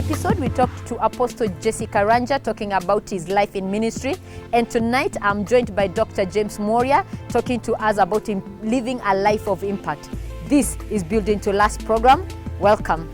episode, we talked to Apostle Jessica Ranja talking about his life in ministry. And tonight, I'm joined by Dr. James Mworia talking to us about him living a life of impact. This is Building to Last program. Welcome.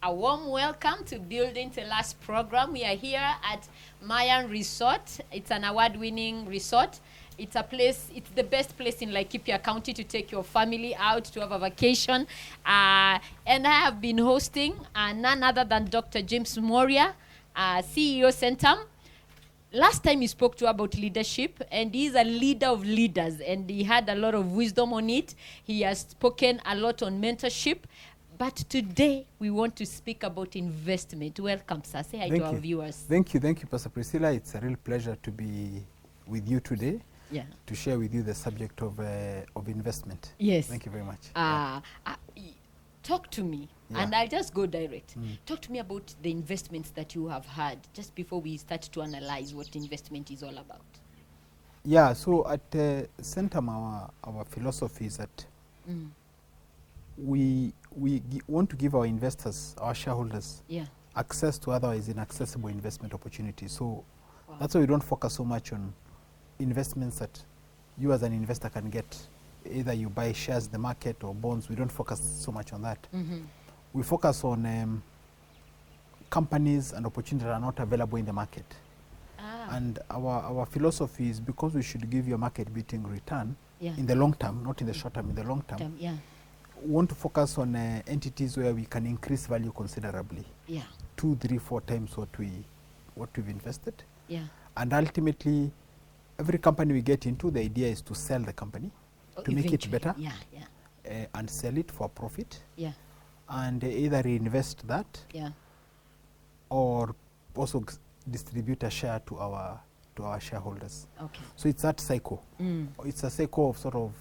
A warm welcome to Building to Last program. We are here at Mayan Resort. It's an award-winning resort. It's a place, it's the best place in Laikipia County to take your family out to have a vacation. And I have been hosting none other than Dr. James Mworia, CEO Centum. Last time he spoke to about leadership, and he's a leader of leaders, and he had a lot of wisdom on it. He has spoken a lot on mentorship. But today, we want to speak about investment. Welcome, sir. Say hi to our viewers. Thank you, Pastor Priscilla. It's a real pleasure to be with you today. Yeah. To share with you the subject of investment. Yes. Thank you very much. Talk to me, and I'll just go direct. Talk to me about the investments that you have had, just before we start to analyze what investment is all about. Yeah, so at Centum, our philosophy is that we want to give our investors, our shareholders, access to otherwise inaccessible investment opportunities. So that's why we don't focus so much on investments that you as an investor can get. Either you buy shares in the market or bonds. We don't focus so much on that. We focus on companies and opportunities that are not available in the market. And our philosophy is, because we should give you a market-beating return in the long term, not in the short term, in the long term. We want to focus on entities where we can increase value considerably. 2, 3, 4 times what we've invested. And ultimately, every company we get into, the idea is to sell the company, to make it better, and sell it for profit, and either reinvest that, or also distribute a share to our shareholders. So it's that cycle. It's a cycle of sort of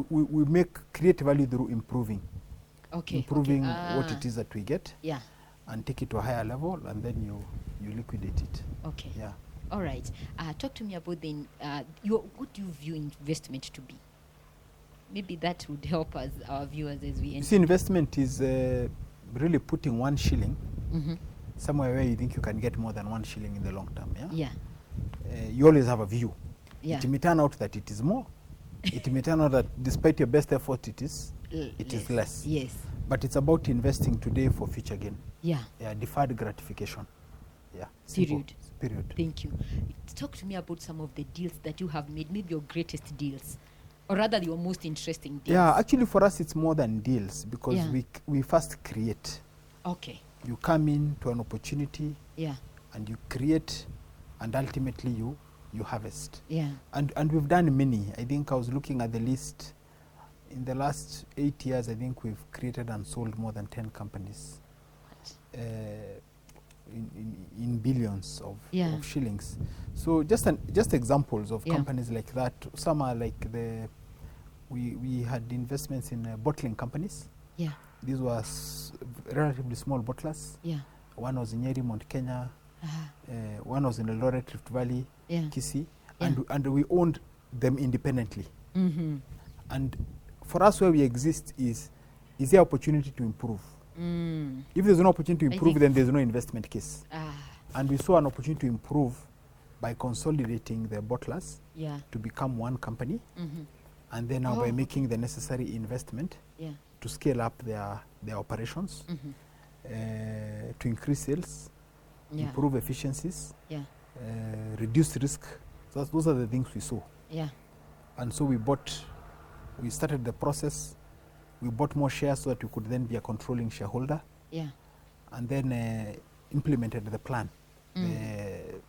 we create value through improving what it is that we get, and take it to a higher level, and then you liquidate it. All right. Talk to me about the what do you view investment to be? Maybe that would help us, our viewers, as we end. You see, investment is really putting 1 shilling somewhere where you think you can get more than 1 shilling in the long term. You always have a view. It may turn out that it is more. It may turn out that despite your best effort, it is less. But it's about investing today for future gain. Deferred gratification. Period. Thank you. Talk to me about some of the deals that you have made, maybe your greatest deals, or rather your most interesting deals. Actually for us it's more than deals, because we first create. You come into an opportunity, and you create, and ultimately you harvest. And we've done many. I think I was looking at the list. In the last 8 years, I think we've created and sold more than 10 companies. In billions of shillings. So just examples of companies like that. Some are like we had investments in bottling companies. These were relatively small bottlers. One was in Nyeri, Mount Kenya. One was in the Eldoret Rift Valley, Cece. And we owned them independently. And for us, where we exist is there opportunity to improve? If there's no opportunity to improve, then there's no investment case. And we saw an opportunity to improve by consolidating the bottlers to become one company, and then now by making the necessary investment to scale up their operations, to increase sales, improve efficiencies, reduce risk. So those are the things we saw. And so we started the process. We bought more shares so that we could then be a controlling shareholder. And then implemented the plan, the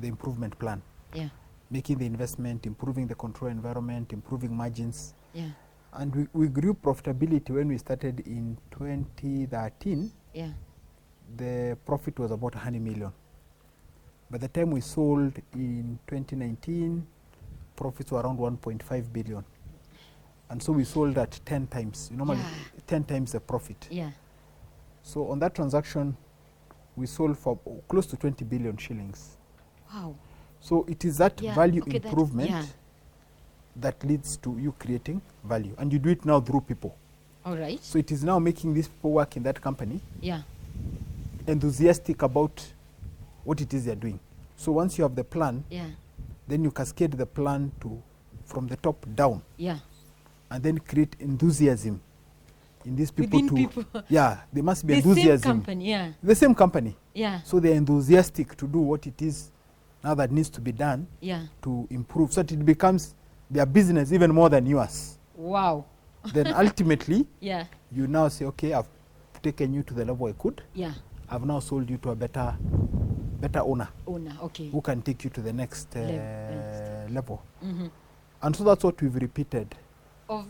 improvement plan. making the investment, improving the control environment, improving margins. Yeah. And we grew profitability when we started in 2013. Yeah. The profit was about 100 million. By the time we sold in 2019, profits were around 1.5 billion. And so we sold at 10 times, normally 10 times the profit. Yeah. So on that transaction, we sold for close to 20 billion shillings. Wow. So it is that value improvement that that leads to you creating value. And you do it now through people. All right. So it is now making these people work in that company enthusiastic about what it is they're doing. So once you have the plan, then you cascade the plan to from the top down. Yeah. And then create enthusiasm in these people. Within people. Yeah, there must be the enthusiasm. Same company, yeah. The same company. Yeah. So they're enthusiastic to do what it is now that needs to be done to improve. So that it becomes their business even more than yours. Wow. Then ultimately, you now say, okay, I've taken you to the level I could. Yeah. I've now sold you to a better owner. Okay. Who can take you to the next level. Mm-hmm. And so that's what we've repeated.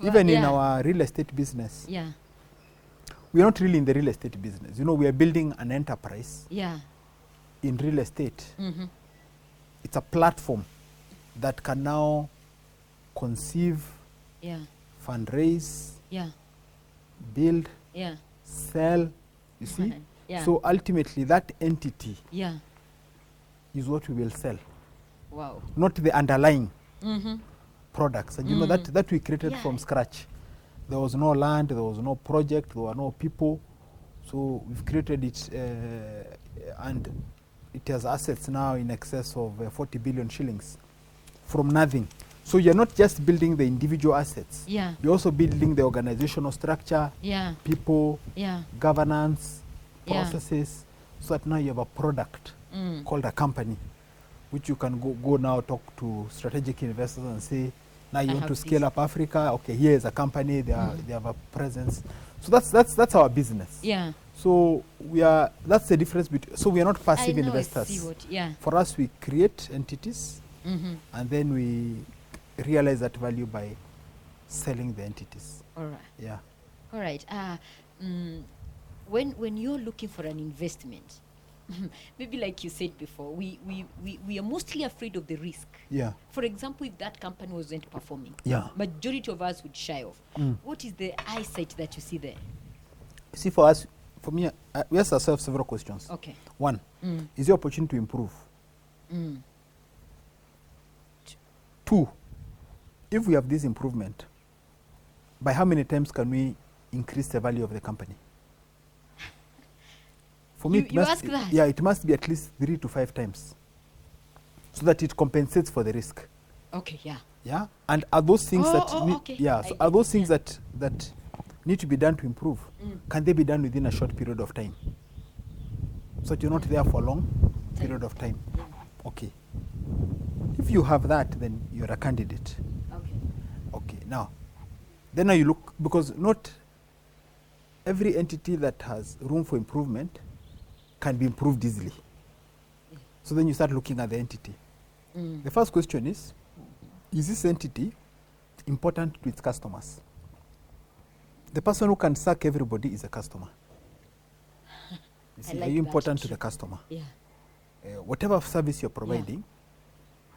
Even in our real estate business. Yeah. We are not really in the real estate business. You know, we are building an enterprise. Yeah. In real estate. Mm-hmm. It's a platform that can now conceive, fundraise, build, sell, you see? So ultimately that entity is what we will sell. Wow. Not the underlying products. And you know that we created from scratch. There was no land, there was no project, there were no people. So we've created it and it has assets now in excess of 40 billion shillings from nothing. So you're not just building the individual assets. You're also building the organizational structure, people, governance, processes, so that now you have a product called a company, which you can go now talk to strategic investors and say, now you want to scale up Africa. Okay, here is a company. They have a presence. So that's our business. Yeah. So that's the difference between. So we are not passive investors. For us, we create entities, and then we realize that value by selling the entities. All right. Yeah. All right. When you're looking for an investment, maybe like you said before, we are mostly afraid of the risk. Yeah. For example, if that company wasn't performing, majority of us would shy off. What is the eyesight that you see there? See, for me, we ask ourselves several questions. Okay. One, is there opportunity to improve? Two, if we have this improvement, by how many times can we increase the value of the company? For me, it must be at least 3 to 5 times, so that it compensates for the risk. Okay. Yeah. Yeah. And are those things So are those things that need to be done to improve? Can they be done within a short period of time, so that you're not there for a long period of time? Okay. If you have that, then you're a candidate. Okay. Now you look, because not every entity that has room for improvement can be improved easily. So then you start looking at the entity. The first question is this entity important to its customers? The person who can suck everybody is a customer. You see, are you important to the customer? Yeah. Whatever service you're providing,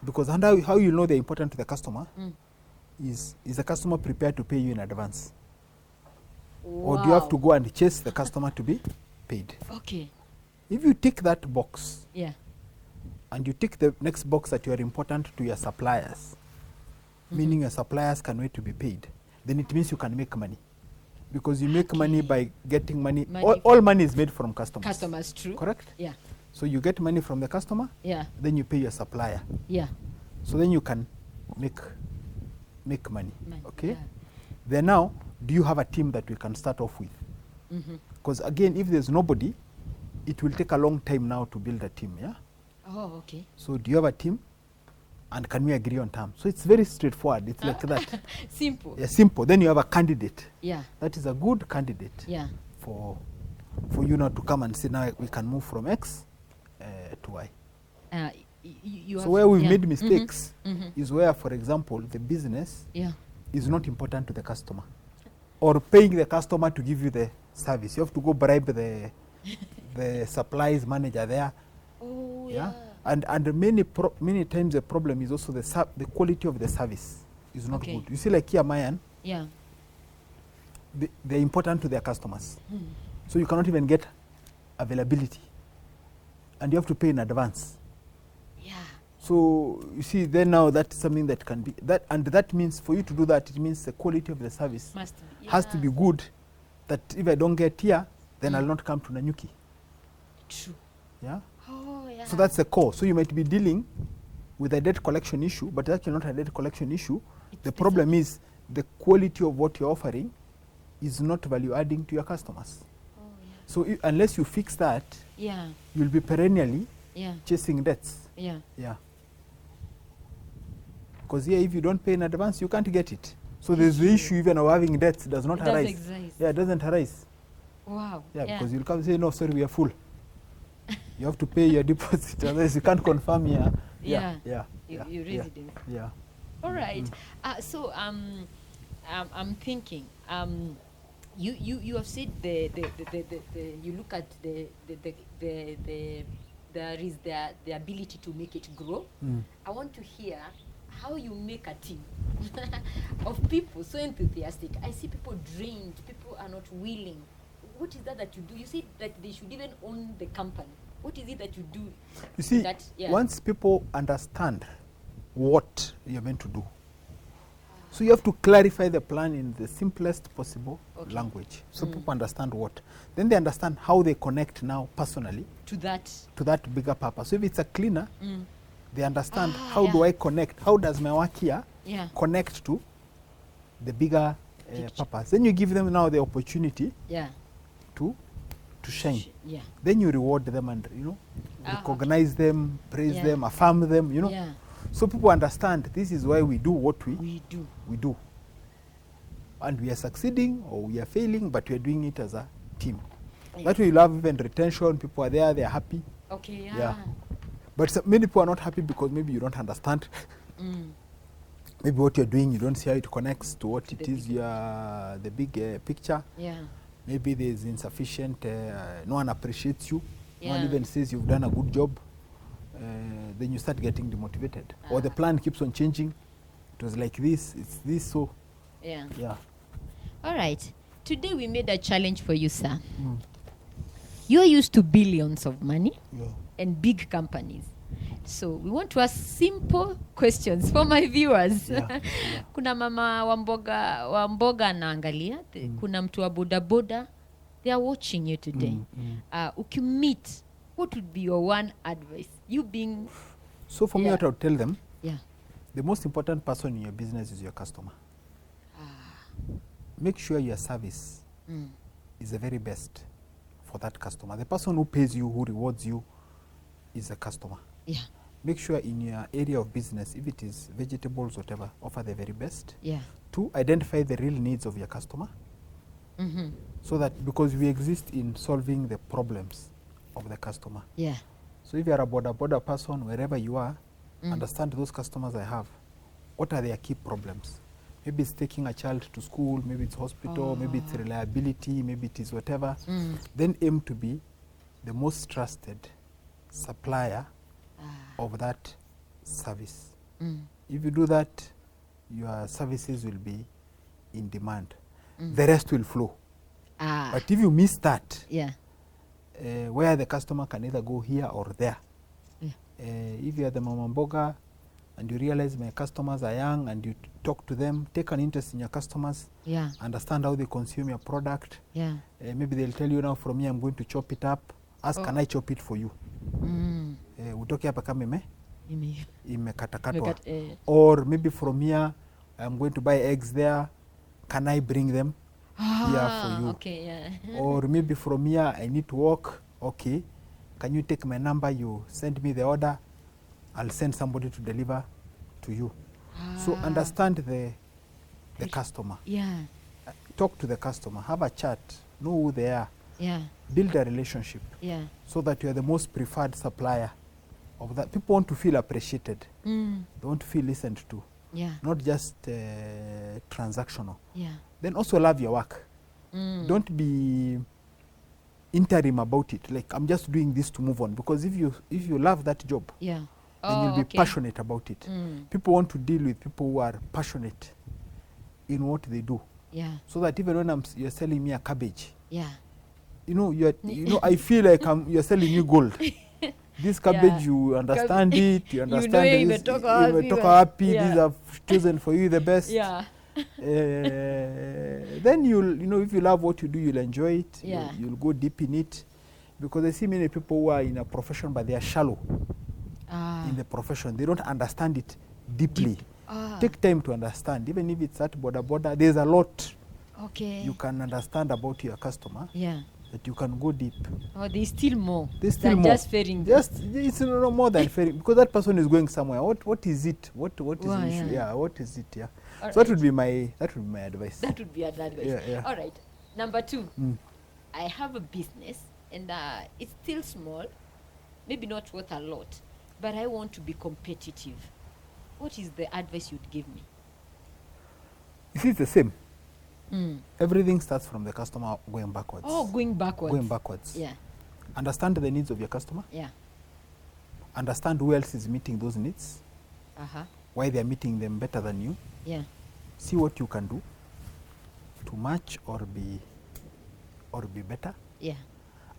because how you know they're important to the customer is the customer prepared to pay you in advance? Or do you have to go and chase the customer to be paid? Okay. If you tick that box, and you tick the next box that you are important to your suppliers, meaning your suppliers can wait to be paid, then it means you can make money. Because you make money by getting money. All money is made from customers. Customers, true. Correct? Yeah. So you get money from the customer, then you pay your supplier. Yeah. So then you can make money. Okay? Then now, do you have a team that we can start off with? Because again, if there's nobody, it will take a long time now to build a team, yeah? Oh, okay. So do you have a team? And can we agree on terms? So it's very straightforward. It's like that. Simple. Yeah, simple. Then you have a candidate. Yeah. That is a good candidate. Yeah. For you now to come and say, now we can move from X to Y. So where we've made mistakes is where, for example, the business is not important to the customer, or paying the customer to give you the service. You have to go bribe the supplies manager there. Oh, yeah. And many times the problem is also the quality of the service is not good. You see, like here, Mayan, they're important to their customers. So you cannot even get availability, and you have to pay in advance. So you see, then now that's something that can be that, and that means for you to do that, it means the quality of the service has to be good. That if I don't get here, then I'll not come to Nanyuki. True. Yeah. Oh, yeah. So that's the core. So you might be dealing with a debt collection issue, but actually not a debt collection issue. The problem is the quality of what you're offering is not value adding to your customers. Oh, yeah. So unless you fix that, you'll be perennially chasing debts. Yeah. Because here, if you don't pay in advance, you can't get it. So there's the issue even of having debts does not arise. Yeah, it doesn't arise. Wow. Yeah, because you'll come and say, no, sorry, we are full. You have to pay your deposit, otherwise you can't confirm your your residence. Yeah. All right. So I'm thinking. You have said the you look at there is the ability to make it grow. I want to hear how you make a team of people so enthusiastic. I see people drained, people are not willing. What is that you do? You say that they should even own the company. What is it that you do? You see, once people understand what you're meant to do, so you have to clarify the plan in the simplest possible language, so people understand what. Then they understand how they connect now personally to that bigger purpose. So if it's a cleaner, they understand how do I connect, how does my work here connect to the bigger purpose. Then you give them now the opportunity to shine. Then you reward them and recognize them, praise them, affirm them, so people understand this is why we do what we do. And we are succeeding or we are failing, but we are doing it as a team. That way you love even retention, people are there, they are happy. But many people are not happy because maybe you don't understand. Maybe what you're doing, you don't see how it connects to what it is, the big picture. Maybe there's insufficient, no one appreciates you. No one even says you've done a good job. Then you start getting demotivated. Or the plan keeps on changing. It was like this, it's this, so. All right. Today we made a challenge for you, sir. You're used to billions of money and big companies. So we want to ask simple questions for my viewers. Kuna mama wa mboga anaangalia, kuna mtu wa boda. They are watching you today. Ukimit, what would be your one advice? You being... So for me, what I would tell them, the most important person in your business is your customer. Make sure your service is the very best for that customer. The person who pays you, who rewards you, is a customer. Make sure in your area of business, if it is vegetables, whatever, offer the very best. 2, identify the real needs of your customer. So that, because we exist in solving the problems of the customer. So if you are a border person, wherever you are, understand those customers I have. What are their key problems? Maybe it's taking a child to school, maybe it's hospital, maybe it's reliability, maybe it is whatever. Then aim to be the most trusted supplier of that service. If you do that, your services will be in demand. The rest will flow. But if you miss that, where the customer can either go here or there. If you are the mama mboga and you realize my customers are young and you talk to them, take an interest in your customers, understand how they consume your product. Maybe they'll tell you now, from here I'm going to chop it up. Ask, can I chop it for you? Utoke hapa kama imekatakatwa. Or maybe from here I'm going to buy eggs there. Can I bring them here for you? Or maybe from here I need to walk. Okay, can you take my number? You send me the order. I'll send somebody to deliver to you. So understand the customer. Talk to the customer. Have a chat. Know who they are. Build a relationship. So that you are the most preferred supplier of that. People want to feel appreciated. Mm. They want to feel listened to. Yeah. Not just transactional. Yeah. Then also love your work. Mm. Don't be interim about it. Like, I'm just doing this to move on. Because if you love that job, Yeah. then you'll be passionate about it. Mm. People want to deal with people who are passionate in what they do. Yeah. So that even when you're selling me a cabbage, Yeah. I feel like you're selling me gold. This cabbage, you understand it, you understand imetoka happy, yeah. These are chosen for you the best. Yeah. Then if you love what you do, you'll enjoy it. Yeah. You'll go deep in it. Because I see many people who are in a profession, but they are shallow in the profession. They don't understand it deeply. Take time to understand. Even if it's at border, there's a lot you can understand about your customer. Yeah. That you can go deep. Oh, there's still more. There's still more. Just fairing. It's no more than fairing, because that person is going somewhere. What is it? What is the issue? Yeah. What is it? Yeah. All so right. That would be my advice. That would be an advice. Yeah. All right. Number 2. I have a business and it's still small, maybe not worth a lot, but I want to be competitive. What is the advice you'd give me? You see, it's the same. Everything starts from the customer going backwards. Oh, going backwards. Going backwards. Yeah. Understand the needs of your customer. Yeah. Understand who else is meeting those needs. Why they are meeting them better than you. Yeah. See what you can do to match or be better. Yeah.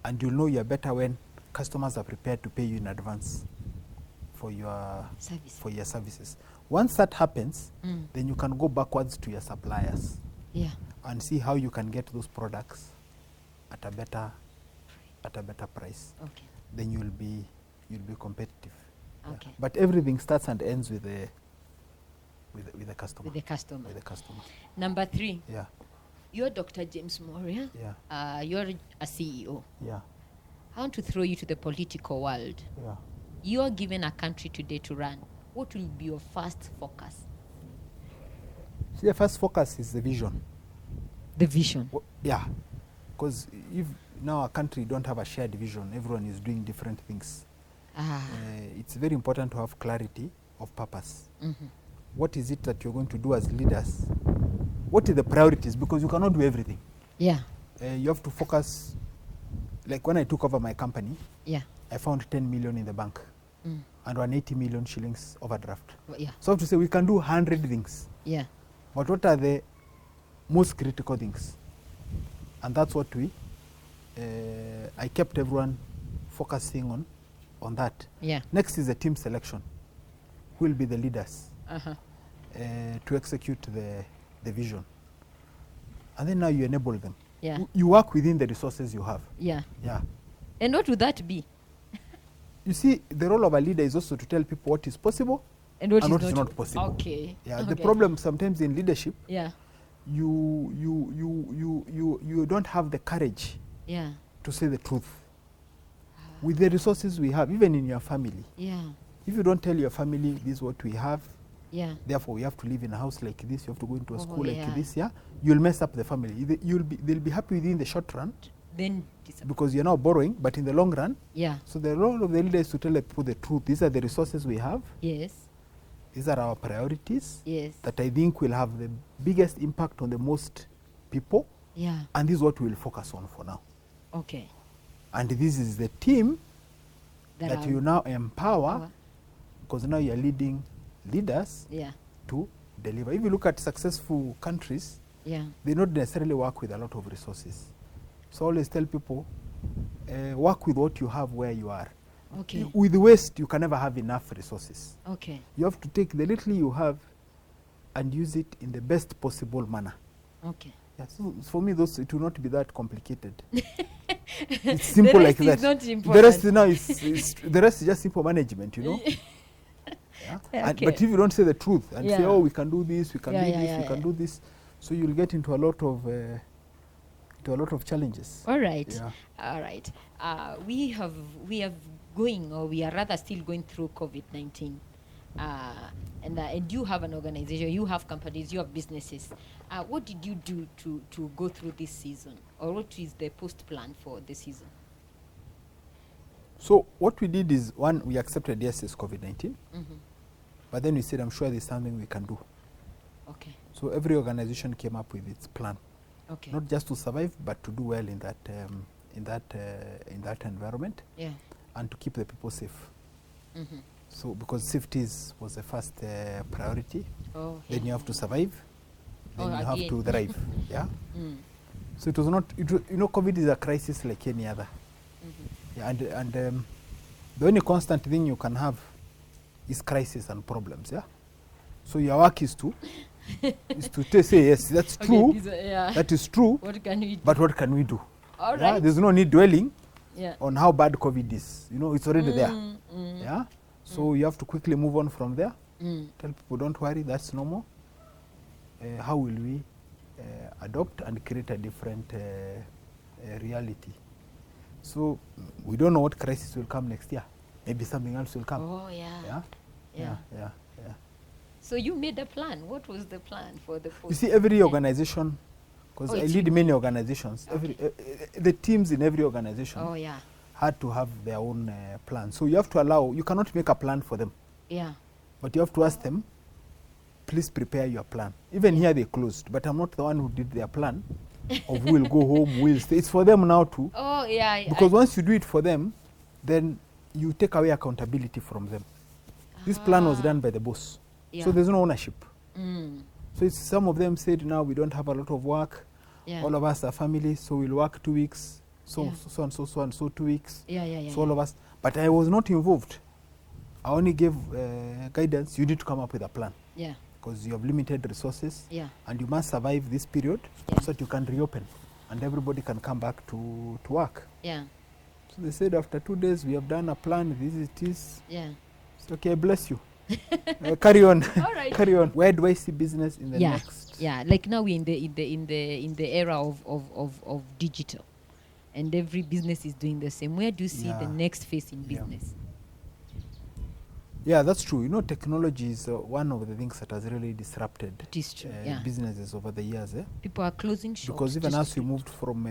And you'll know you're better when customers are prepared to pay you in advance for your services. Once that happens, then you can go backwards to your suppliers. Yeah. And see how you can get those products at a better price. Okay. Then you'll be competitive. Okay. Yeah. But everything starts and ends with the customer. With the customer. With the customer. Number 3. Yeah. You're Dr. James Mworia. Yeah. You're a CEO. Yeah. I want to throw you to the political world. Yeah. You're given a country today to run. What will be your first focus? See, the first focus is the vision. The vision? Yeah. Because if now a country don't have a shared vision, everyone is doing different things. It's very important to have clarity of purpose. What is it that you're going to do as leaders? What are the priorities? Because you cannot do everything. Yeah. You have to focus. Like when I took over my company, I found 10 million in the bank and 180 million shillings overdraft. Yeah. So I have to say we can do 100 things. Yeah. But what are the most critical things? And that's what I kept everyone focusing on that. Yeah. Next is the team selection. Who will be the leaders to execute the vision? And then now you enable them. Yeah. You work within the resources you have. Yeah. Yeah. And what would that be? You see, the role of a leader is also to tell people what is possible and what is not possible. Okay. Yeah. The problem sometimes in leadership, yeah, you don't have the courage to say the truth. With the resources we have, even in your family. Yeah. If you don't tell your family this is what we have, therefore we have to live in a house like this, you have to go into a school like this, you'll mess up the family. They'll be happy within the short run, then because you're now borrowing, but in the long run, so the role of the leader is to tell the people the truth. These are the resources we have. Yes. These are our priorities. Yes. That I think will have the biggest impact on the most people. Yeah. And this is what we'll focus on for now. Okay. And this is the team that you now empower, because now you're leading leaders to deliver. If you look at successful countries, they don't necessarily work with a lot of resources. So I always tell people, work with what you have where you are. Okay. With waste, you can never have enough resources. Okay. You have to take the little you have and use it in the best possible manner. Okay. Yeah, so for me, it will not be that complicated. It's simple like that. Not the rest now the rest is just simple management, you know. Okay. But if you don't say the truth and say, oh, we can do this, we can do this, we can do this, so you'll get into a lot of challenges. All right. Yeah. All right. We are rather still going through COVID-19. And you have an organization, you have companies, you have businesses. What did you do to go through this season? Or what is the post plan for this season? So what we did is, one, we accepted yes, it's COVID-19, but then we said, I'm sure there's something we can do. Okay. So every organization came up with its plan, not just to survive, but to do well in that environment, and to keep the people safe. So because safety was the first priority, then you have to survive, then you have to thrive. Yeah. So it was not. COVID is a crisis like any other. Yeah, and the only constant thing you can have is crisis and problems. Yeah. So your work is to say yes, that's true. That is true. What can we do? But what can we do? All right. There's no need dwelling on how bad COVID is. It's already there. Yeah. So you have to quickly move on from there. Tell people, don't worry, that's normal. How will we adopt and create a different reality? So we don't know what crisis will come next year. Maybe something else will come. Oh, yeah. Yeah. So you made a plan. What was the plan for the You see, every organization, because I lead many organizations, the teams in every organization had to have their own plan. So you have to allow, you cannot make a plan for them. Yeah. But you have to ask them, please prepare your plan. Even here they closed, but I'm not the one who did their plan of who will go home, who will stay. It's for them now too. Oh, yeah. Because once you do it for them, then you take away accountability from them. This plan was done by the boss. So there's no ownership. So some of them said, now we don't have a lot of work. All of us are family, so we'll work 2 weeks. So and so 2 weeks. So all of us. But I was not involved. I only gave guidance. You need to come up with a plan. Because you have limited resources. And you must survive this period so that you can reopen. And everybody can come back to work. So they said, after 2 days, we have done a plan. This it is. It's okay, bless you. Carry on. All right. Carry on. Where do I see business in the next? Yeah, like now we're in the era of digital, and every business is doing the same. Where do you see the next phase in business? Yeah, that's true. Technology is one of the things that has really disrupted businesses over the years. People are closing shops. Because even as we moved from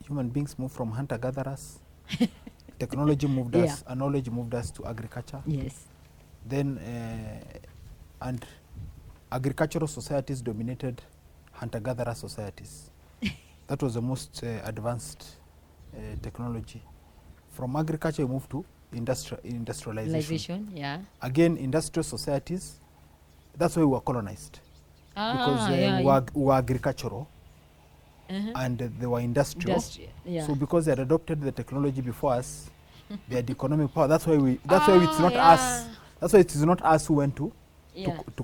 human beings moved from hunter-gatherers, technology moved us, and knowledge moved us to agriculture. Yes. Then, and agricultural societies dominated hunter-gatherer societies. That was the most advanced technology. From agriculture, we moved to industrialization. Again, industrial societies, that's why we were colonized. Because we were agricultural and they were industrial. So because they had adopted the technology before us, they had economic power. That's why it's not us. That's why it is not us who went to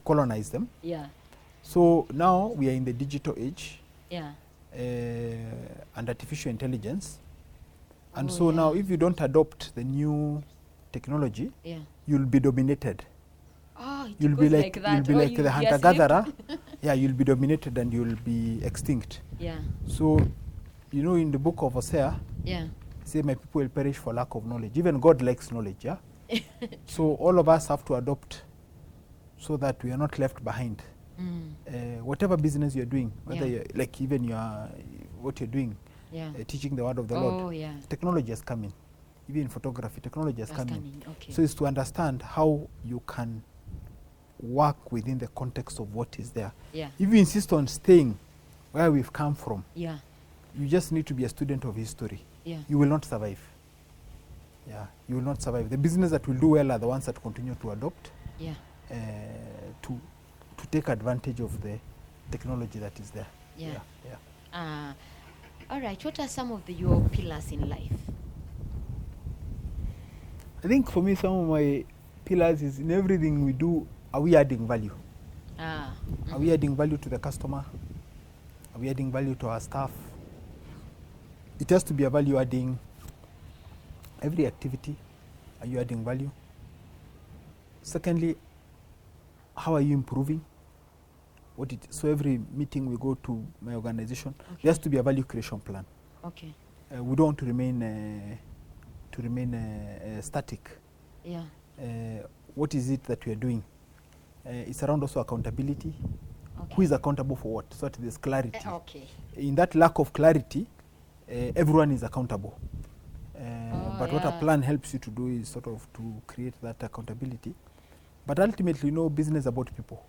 colonize them. So now we are in the digital age. And artificial intelligence. And so now if you don't adopt the new technology, you'll be dominated. You'll be like the hunter-gatherer. You'll be dominated and you'll be extinct. So, in the book of Hosea, say my people will perish for lack of knowledge. Even God likes knowledge, So all of us have to adopt so that we are not left behind. Whatever business you're doing, whether you're, like even what you're doing, teaching the word of the Lord, technology has come in. Even in photography, technology has come in. So it's to understand how you can work within the context of what is there. If you insist on staying where we've come from, you just need to be a student of history. You will not survive. You will not survive. The business that will do well are the ones that continue to adopt, to take advantage of the technology that is there. All right. What are some of your pillars in life? I think for me, some of my pillars is in everything we do, are we adding value? Are we adding value to the customer? Are we adding value to our staff? It has to be a value adding. Every activity, are you adding value? Secondly, how are you improving? So every meeting we go to my organization, there has to be a value creation plan. We don't want to remain static. What is it that we are doing? It's around also accountability. Who is accountable for what? So that there's clarity. In that lack of clarity, everyone is accountable. but what a plan helps you to do is sort of to create that accountability. But ultimately, business about people.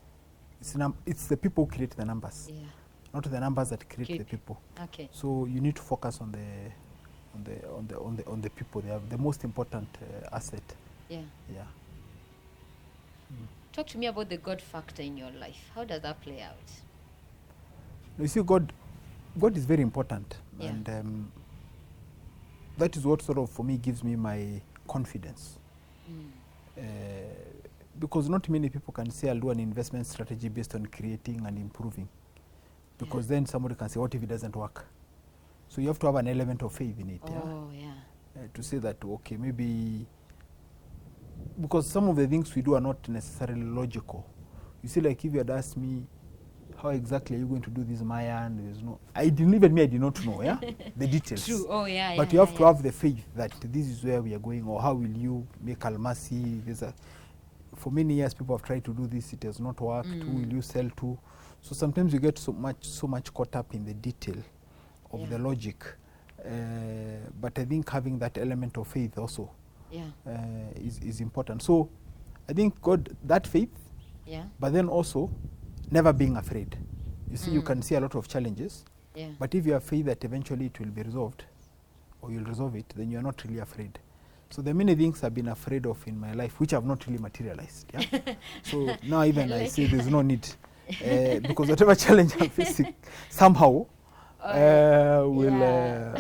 It's the people who create the numbers, not the numbers that create the people. Okay. So you need to focus on the people. They are the most important asset. Yeah. Yeah. Talk to me about the God factor in your life. How does that play out? You see, God is very important, and that is what sort of for me gives me my confidence. Because not many people can say, I'll do an investment strategy based on creating and improving. Because then somebody can say, what if it doesn't work? So you have to have an element of faith in it. To say that, okay, maybe, because some of the things we do are not necessarily logical. You see, like if you had asked me, how exactly are you going to do this, Maya? And there's no, I did not know, the details. True. But you have to have the faith that this is where we are going, or how will you make Almasi? For many years, people have tried to do this, it has not worked. Who will you sell to? So sometimes you get so much caught up in the detail of the logic. But I think having that element of faith also is important. So I think God, that faith, but then also never being afraid. You see, you can see a lot of challenges, but if you have faith that eventually it will be resolved, or you'll resolve it, then you're not really afraid. So there are many things I've been afraid of in my life which have not really materialized. So now even I say there's no need, because whatever challenge I'm facing, somehow will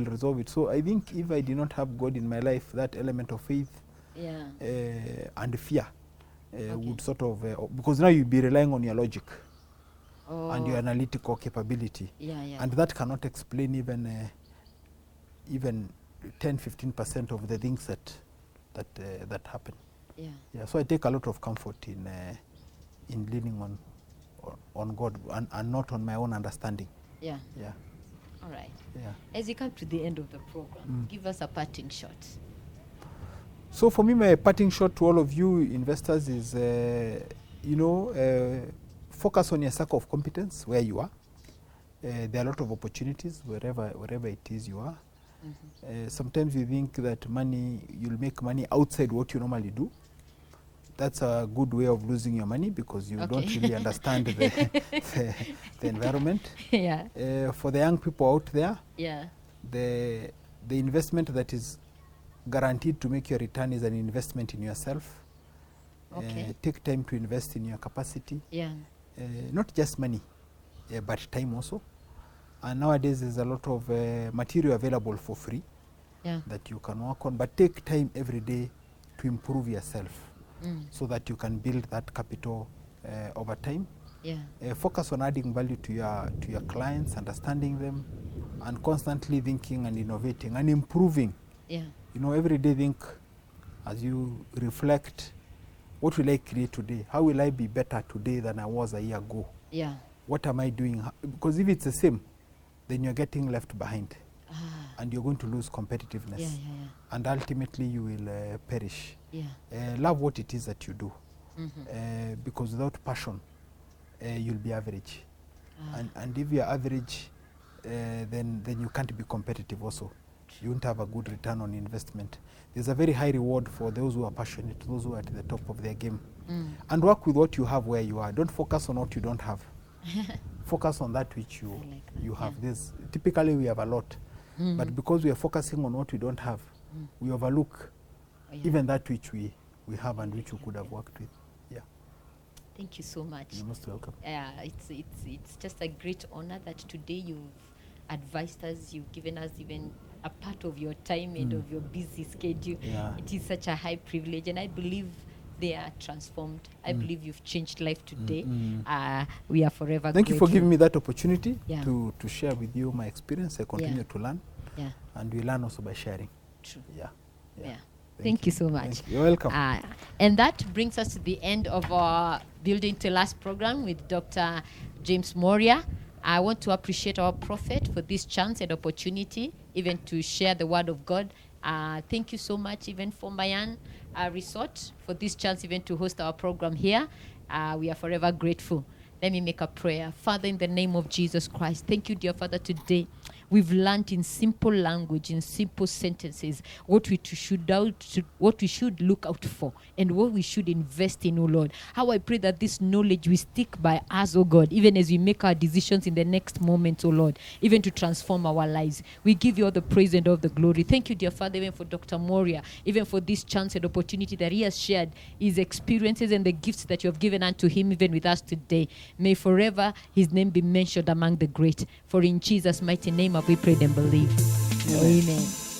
resolve it. So I think if I did not have God in my life, that element of faith and fear would sort of, because now you'll be relying on your logic and your analytical capability, and that cannot explain even 10-15% of the things that happen. So I take a lot of comfort in leaning on God and not on my own understanding. All right. As you come to the end of the program, give us a parting shot. So for me, my parting shot to all of you investors is, focus on your circle of competence where you are. There are a lot of opportunities wherever it is you are. Sometimes you think that you'll make money outside what you normally do. That's a good way of losing your money, because you don't really understand the environment. For the young people out there, the investment that is guaranteed to make your return is an investment in yourself. Take time to invest in your capacity. Not just money, but time also. And nowadays there's a lot of material available for free that you can work on, but take time every day to improve yourself so that you can build that capital over time. Focus on adding value to your clients, understanding them, and constantly thinking and innovating and improving. Every day think, as you reflect, what will I create today? How will I be better today than I was a year ago? What am I doing? Because if it's the same, then you're getting left behind, and you're going to lose competitiveness, and ultimately you will perish. Love what it is that you do, because without passion, you'll be average, and if you're average, then you can't be competitive also. You won't have a good return on investment. There's a very high reward for those who are passionate, those who are at the top of their game, and work with what you have where you are. Don't focus on what you don't have. Focus on that which you have. Typically we have a lot, but because we are focusing on what we don't have, we overlook even that which we have and which we could have worked with. Thank you so much. You're most welcome. It's just a great honor that today you've advised us, you've given us even a part of your time and of your busy schedule. It is such a high privilege, and I believe they are transformed. I believe you've changed life today. We are forever Thank you for giving me that opportunity to share with you my experience. I continue to learn, and we learn also by sharing. True. Yeah. Thank you so much. You're welcome. And that brings us to the end of our Building to Last program with Dr. James Mworia. I want to appreciate our prophet for this chance and opportunity, even to share the word of God. Thank you so much, even for Mayan Resort, for this chance even to host our program here. We are forever grateful. Let me make a prayer. Father, in the name of Jesus Christ, thank you, dear Father, today. we've learned in simple language, in simple sentences, what we should look out for and what we should invest in, oh Lord. How I pray that this knowledge will stick by us, oh God, even as we make our decisions in the next moment, oh Lord, even to transform our lives. We give you all the praise and all the glory. Thank you, dear Father, even for Dr. Mworia, even for this chance and opportunity that he has shared his experiences and the gifts that you have given unto him, even with us today. May forever his name be mentioned among the great. For in Jesus' mighty name have we prayed and believed. Amen.